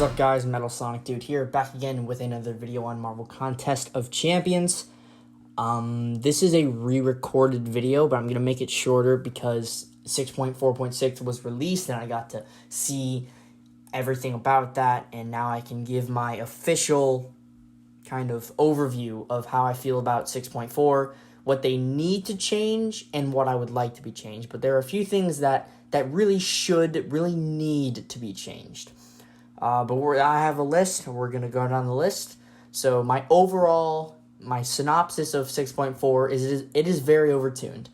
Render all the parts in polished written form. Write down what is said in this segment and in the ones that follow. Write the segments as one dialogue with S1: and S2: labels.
S1: up, guys? Metal Sonic Dude here, back again with another video on Marvel Contest of Champions. This is a re-recorded video, but I'm going to make it shorter because 6.4.6 was released and I got to see everything about that, and now I can give my official kind of overview of how I feel about 6.4, what they need to change, and what I would like to be changed. But there are a few things that really need to be changed. But I have a list, and we're going to go down the list. So my synopsis of 6.4 is it is very overtuned.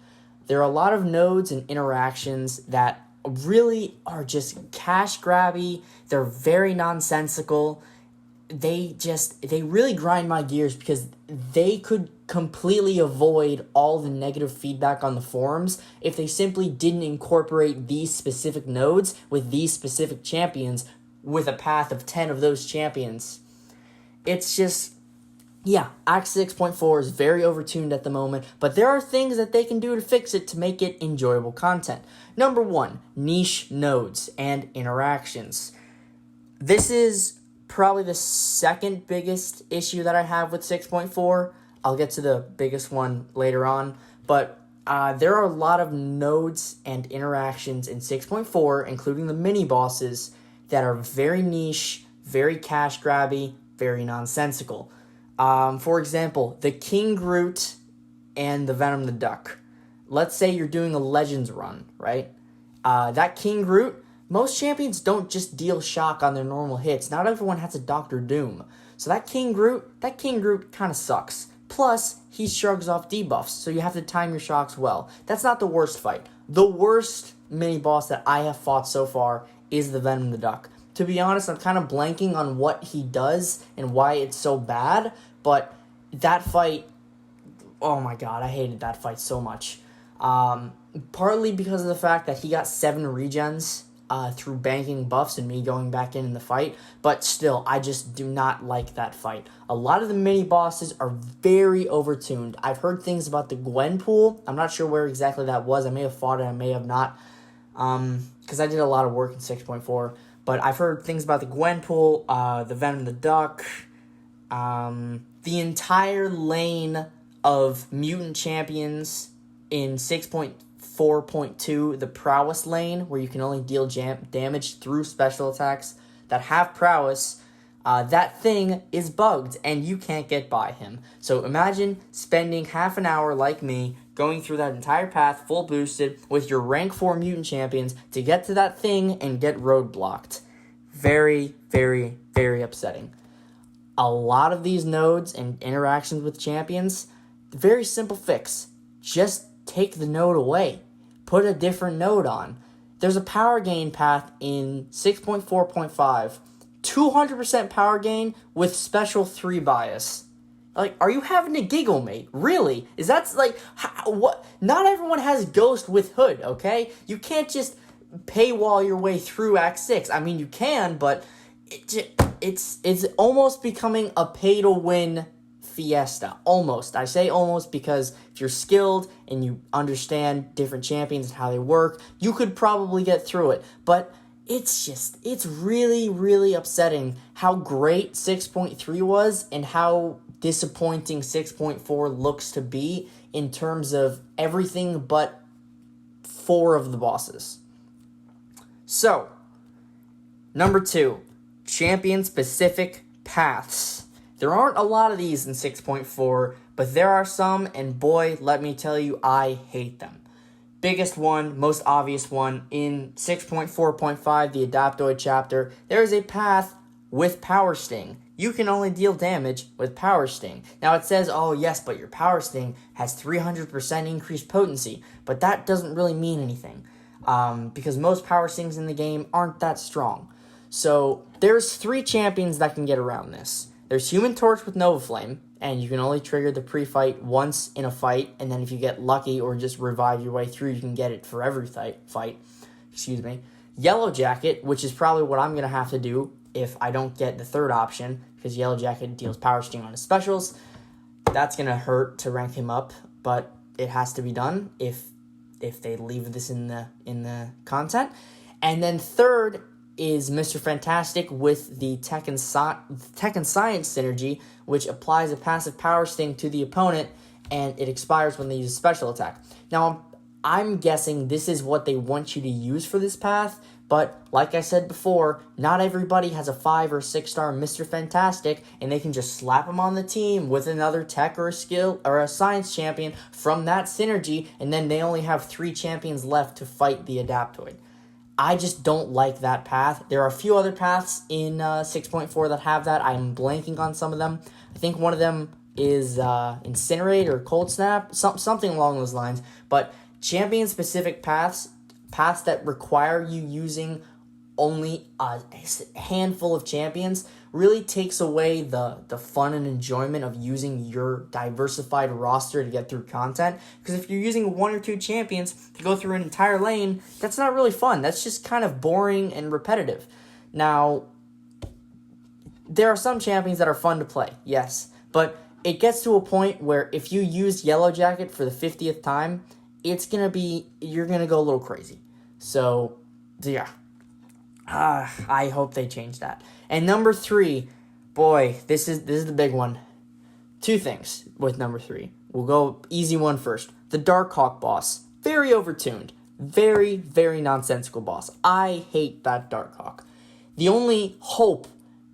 S1: There are a lot of nodes and interactions that really are just cash grabby. They're very nonsensical. They really grind my gears because they could completely avoid all the negative feedback on the forums if they simply didn't incorporate these specific nodes with these specific champions with a path of 10 of those champions. It's just, yeah, Act 6.4 is very overtuned at the moment, but there are things that they can do to fix it to make it enjoyable content. Number 1, niche nodes and interactions. This is probably the second biggest issue that I have with 6.4. I'll get to the biggest one later on, but there are a lot of nodes and interactions in 6.4, including the mini-bosses, that are very niche, very cash grabby, very nonsensical. For example, the King Groot and the Venom the Duck. Let's say you're doing a Legends run, right? That King Groot, most champions don't just deal shock on their normal hits. Not everyone has a Doctor Doom. So that King Groot kind of sucks. Plus, he shrugs off debuffs, so you have to time your shocks well. That's not the worst fight. The worst mini-boss that I have fought so far is the Venom the Duck. To be honest, I'm kind of blanking on what he does and why it's so bad, but that fight, oh my god, I hated that fight so much. Partly because of the fact that he got 7 regens through banking buffs and me going back in the fight, but still, I just do not like that fight. A lot of the mini-bosses are very overtuned. I've heard things about the Gwen pool. I'm not sure where exactly that was. I may have fought it, I may have not, because I did a lot of work in 6.4, but I've heard things about the Gwen pool, the Venom the Duck, the entire lane of mutant champions in 6.4.2, the prowess lane, where you can only deal damage through special attacks that have prowess. That thing is bugged, and you can't get by him. So imagine spending half an hour like me, going through that entire path, full boosted, with your rank 4 mutant champions, to get to that thing and get roadblocked. Very, very, very upsetting. A lot of these nodes and interactions with champions, very simple fix. Just take the node away. Put a different node on. There's a power gain path in 6.4.5. 200% power gain with special 3 bias. Like, are you having a giggle, mate? Really? Is that, like, what? Not everyone has Ghost with Hood, okay? You can't just paywall your way through Act 6. I mean, you can, but it's almost becoming a pay-to-win fiesta. Almost. I say almost because if you're skilled and you understand different champions and how they work, you could probably get through it. But it's really, really upsetting how great 6.3 was and how disappointing 6.4 looks to be in terms of everything but 4 of the bosses. So, number 2, champion-specific paths. There aren't a lot of these in 6.4, but there are some, and boy, let me tell you, I hate them. Biggest one, most obvious one, in 6.4.5, the Adaptoid chapter, there is a path with Power Sting. You can only deal damage with Power Sting. Now it says, oh yes, but your Power Sting has 300% increased potency, but that doesn't really mean anything, because most Power Stings in the game aren't that strong. So there's 3 champions that can get around this. There's Human Torch with Nova Flame, and you can only trigger the pre-fight once in a fight, and then if you get lucky or just revive your way through, you can get it for every fight. Yellow Jacket, which is probably what I'm going to have to do if I don't get the third option, because Yellow Jacket deals Power Sting on his specials. That's going to hurt to rank him up, but it has to be done if they leave this in the content. And then third is Mr. Fantastic with the Tech and Science synergy, which applies a passive power sting to the opponent, and it expires when they use a special attack. Now, I'm guessing this is what they want you to use for this path, but like I said before, not everybody has a 5 or 6 star Mr. Fantastic, and they can just slap him on the team with another tech or a skill or a science champion from that synergy, and then they only have 3 champions left to fight the Adaptoid. I just don't like that path. There are a few other paths in 6.4 that have that. I'm blanking on some of them. I think one of them is Incinerate or Cold Snap, something along those lines. But champion-specific paths that require you using only a handful of champions, really takes away the fun and enjoyment of using your diversified roster to get through content. Because if you're using 1 or 2 champions to go through an entire lane, that's not really fun. That's just kind of boring and repetitive. Now, there are some champions that are fun to play, yes, but it gets to a point where if you use Yellow Jacket for the 50th time, you're gonna go a little crazy. So yeah. I hope they change that. And number 3, boy, this is the big one. 2 things with number 3. We'll go easy one first. The Darkhawk boss. Very overtuned. Very, very nonsensical boss. I hate that Darkhawk. The only hope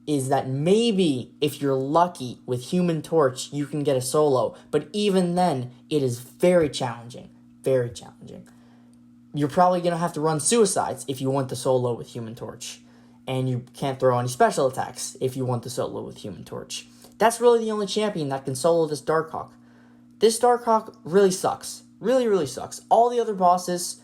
S1: is that maybe if you're lucky with Human Torch, you can get a solo. But even then, it is very challenging. Very challenging. You're probably going to have to run suicides if you want the solo with Human Torch. And you can't throw any special attacks if you want the solo with Human Torch. That's really the only champion that can solo this Darkhawk. This Darkhawk really sucks. Really, really sucks. All the other bosses,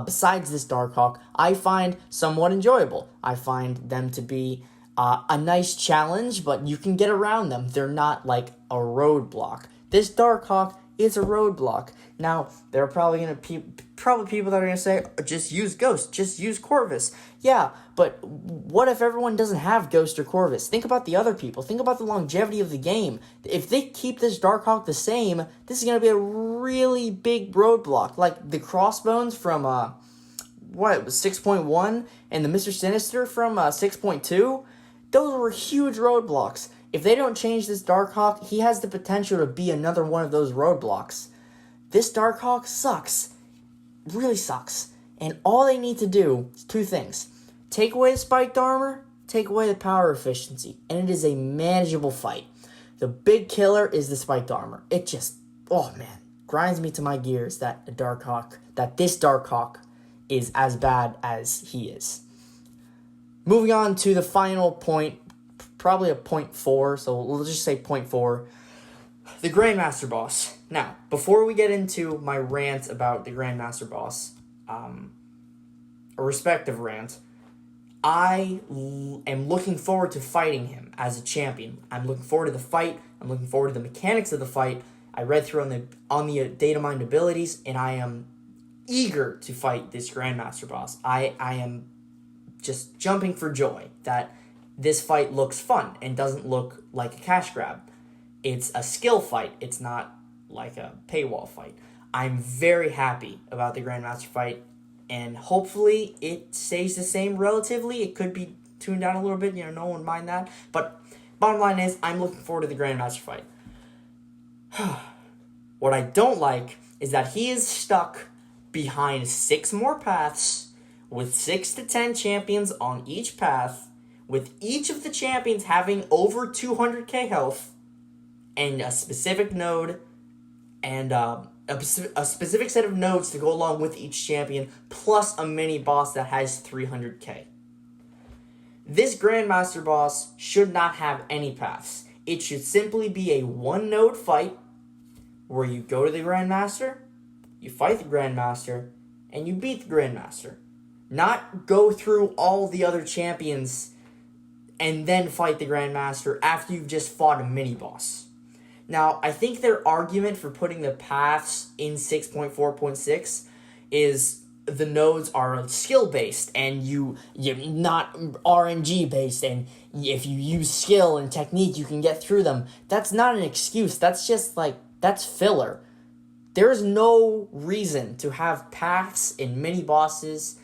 S1: besides this Darkhawk, I find somewhat enjoyable. I find them to be a nice challenge, but you can get around them. They're not like a roadblock. This Darkhawk is a roadblock. Now, there are probably going to be people that are going to say, just use Ghost, just use Corvus. Yeah, but what if everyone doesn't have Ghost or Corvus? Think about the other people. Think about the longevity of the game. If they keep this Darkhawk the same, this is going to be a really big roadblock. Like the Crossbones from, it was 6.1, and the Mr. Sinister from 6.2, those were huge roadblocks. If they don't change this Darkhawk, he has the potential to be another one of those roadblocks. This Darkhawk sucks. Really sucks. And all they need to do is 2 things. Take away the spiked armor, take away the power efficiency, and it is a manageable fight. The big killer is the spiked armor. It just, grinds me to my gears that this Darkhawk is as bad as he is. Moving on to the final point, probably a 0.4, so we'll just say 0.4. The Grandmaster boss. Now, before we get into my rant about the Grandmaster boss, a respective rant, I am looking forward to fighting him as a champion. I'm looking forward to the fight. I'm looking forward to the mechanics of the fight. I read through on the data mined abilities, and I am eager to fight this Grandmaster boss. I am just jumping for joy that this fight looks fun and doesn't look like a cash grab. It's a skill fight. It's not like a paywall fight. I'm very happy about the Grandmaster fight, and hopefully it stays the same relatively. It could be tuned down a little bit, no one mind that. But bottom line is, I'm looking forward to the Grandmaster fight. What I don't like is that he is stuck behind 6 more paths with 6 to 10 champions on each path, with each of the champions having over 200k health, and a specific node, and a specific set of nodes to go along with each champion, plus a mini boss that has 300k. This Grandmaster boss should not have any paths. It should simply be a 1-node fight, where you go to the Grandmaster, you fight the Grandmaster, and you beat the Grandmaster. Not go through all the other champions and then fight the Grandmaster after you've just fought a mini-boss. Now, I think their argument for putting the paths in 6.4.6 is the nodes are skill-based and you're not RNG-based, and if you use skill and technique, you can get through them. That's not an excuse. That's just that's filler. There is no reason to have paths in mini-bosses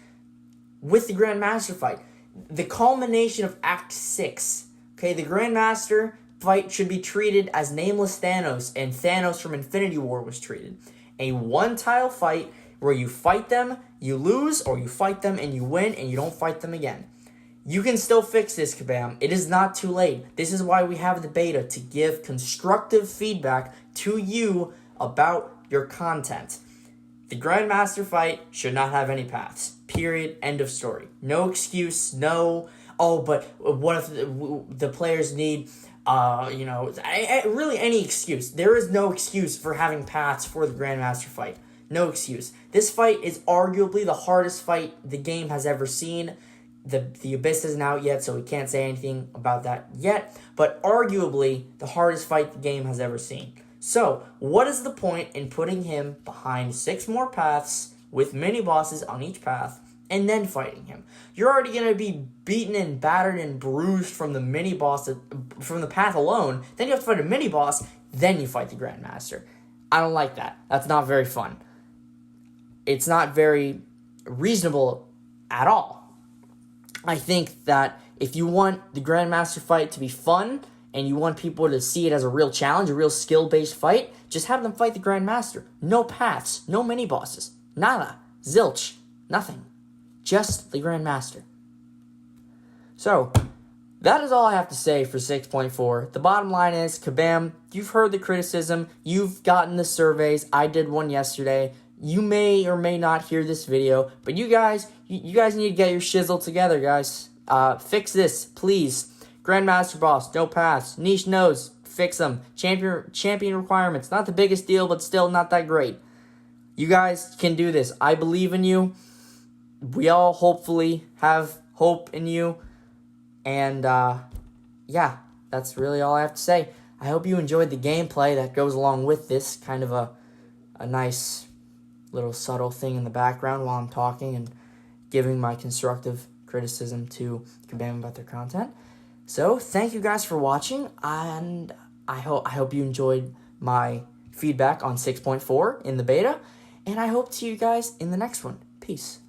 S1: with the Grandmaster fight. the culmination of Act 6. Okay, the Grandmaster fight should be treated as Nameless Thanos and Thanos from Infinity War was treated. A one-tile fight where you fight them, you lose, or you fight them and you win and you don't fight them again. You can still fix this, Kabam. It is not too late. This is why we have the beta, to give constructive feedback to you about your content. The Grandmaster fight should not have any paths. Period. End of story. No excuse. No, oh, but what if the players need, really any excuse. There is no excuse for having paths for the Grandmaster fight. No excuse. This fight is arguably the hardest fight the game has ever seen. The Abyss isn't out yet, so we can't say anything about that yet, but arguably the hardest fight the game has ever seen. So, what is the point in putting him behind 6 more paths with mini-bosses on each path and then fighting him? You're already going to be beaten and battered and bruised from the mini-boss, from the path alone, then you have to fight a mini-boss, then you fight the Grandmaster. I don't like that. That's not very fun. It's not very reasonable at all. I think that if you want the Grandmaster fight to be fun and you want people to see it as a real challenge, a real skill-based fight, just have them fight the Grandmaster. No paths, no mini-bosses, nada, zilch, nothing. Just the Grandmaster. So, that is all I have to say for 6.4. The bottom line is, Kabam, you've heard the criticism, you've gotten the surveys, I did one yesterday. You may or may not hear this video, but you guys need to get your shizzle together, guys. Fix this, please. Grandmaster boss, no paths. Niche nodes, fix them. Champion requirements, not the biggest deal, but still not that great. You guys can do this. I believe in you. We all hopefully have hope in you. And, yeah, that's really all I have to say. I hope you enjoyed the gameplay that goes along with this. Kind of a nice little subtle thing in the background while I'm talking and giving my constructive criticism to Kabam about their content. So, thank you guys for watching, and I hope you enjoyed my feedback on 6.4 in the beta, and I hope to see you guys in the next one. Peace.